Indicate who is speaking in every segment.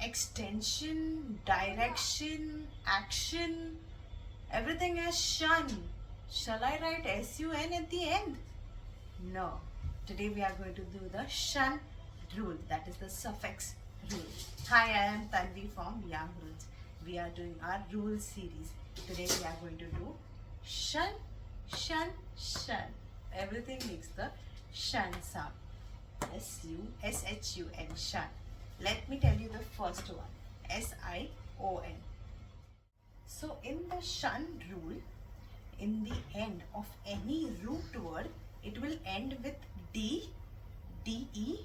Speaker 1: extension, direction, action, everything has shun. Shall I write S-U-N at the end? No. Today we are going to do the shun rule, that is the suffix rule. Hi, I am Tanvi from Young Rules. We are doing our rule series. Today we are going to do shun, shun, shun. Everything makes the shun sound. S-U-S-H-U-N, shun. Let me tell you the first one, S-I-O-N. So in the shun rule, in the end of any root word, it will end with D, D-E,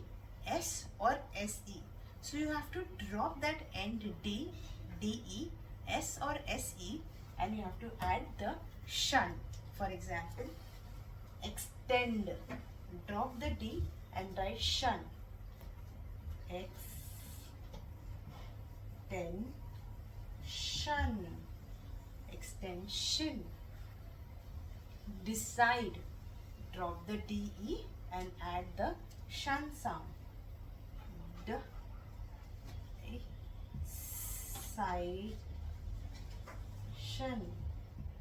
Speaker 1: S or S-E. So you have to drop that end D, D-E, S or S-E, and you have to add the shun. For example, extend. Drop the D and write shun. Extension. Extension. Decide. Drop the DE and add the shun sound. Decision.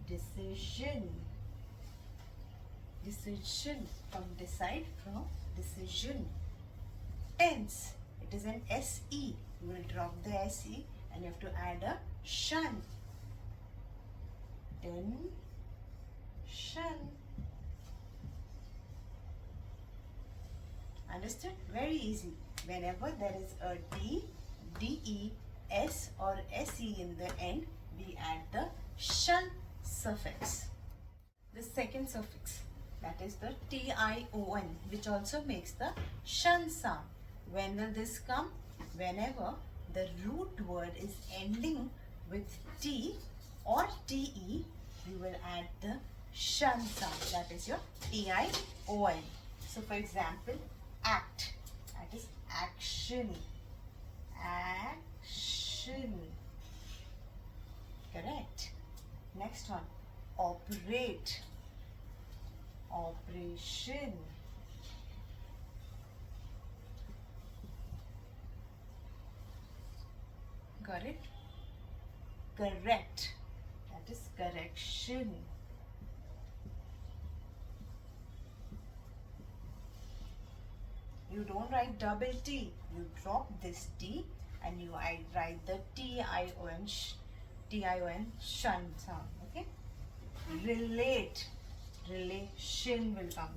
Speaker 1: Decision. Decision. From decide, from decision. Tense. It is an S-E. You will drop the S-E and you have to add a shun. Tension. Understood? Very easy. Whenever there is a D, D-E, S or S-E in the end, we add the shun suffix. The second suffix, that is the T-I-O-N, which also makes the shun sound. When will this come? Whenever the root word is ending with T or T-E, you will add the shun sound. That is your T-I-O-N. So for example, act, that is action. Action. Correct. Next one, operate. Operation. Got it? Correct. That is correction. You don't write double T. You drop this T and you write the T-I-O-N, T-I-O-N shun sound. Okay? Relate. Relation will come.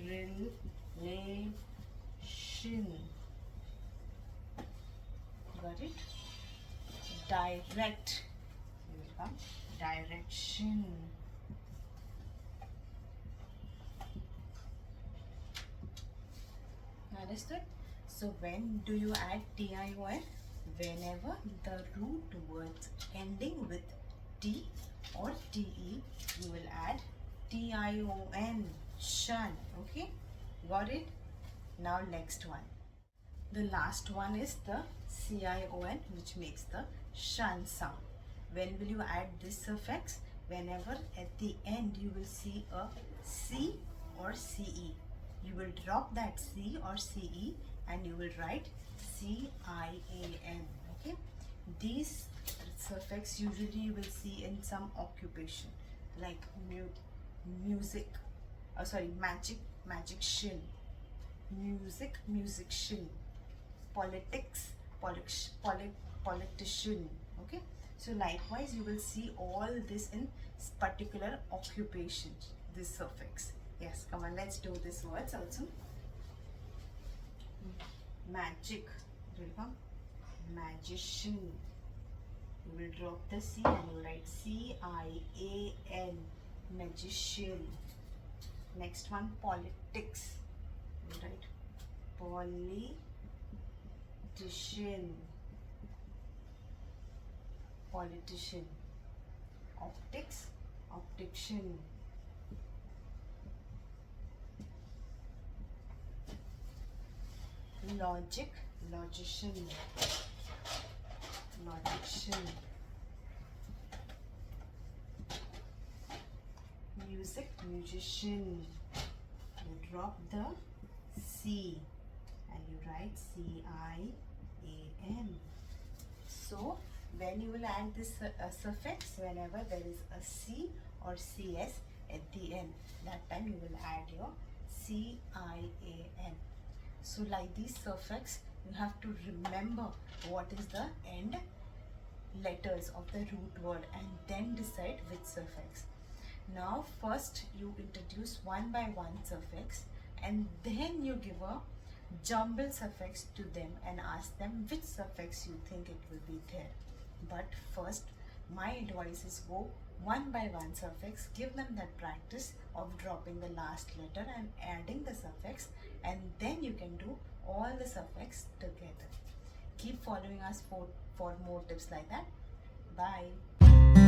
Speaker 1: Relation. Got it? Direct will come. Direction. Understood? So when do you add T-I-O-N? Whenever the root words ending with T or T-E, you will add T-I-O-N, shun. Okay? Got it? Now next one. The last one is the C-I-O-N, which makes the shun sound. When will you add this suffix? Whenever at the end you will see a C or CE. You will drop that C or CE and you will write C-I-A-N. Okay? These suffix usually you will see in some occupation like music, magician, music, musician, politics, politician. Okay? So likewise you will see all this in particular occupation, this suffix. Yes, come on, let's do these words also. Magic, it will come. Magician. You will drop the C and you will write C-I-A-N, magician. Next one, politics. You will write politician. Politician. Optics, optician. Logic, logician. Logician. Music, musician. You drop the C and you write C-I-A-N. So when you will add this suffix, whenever there is a C or CS at the end, that time you will add your CIAN. So like these suffix, you have to remember what is the end letters of the root word and then decide which suffix. Now first you introduce one by one suffix and then you give a jumble suffix to them and ask them which suffix you think it will be there. But first my advice is go one by one suffix, give them that practice of dropping the last letter and adding the suffix, and then you can do all the suffix together. Keep following us for more tips like that. Bye.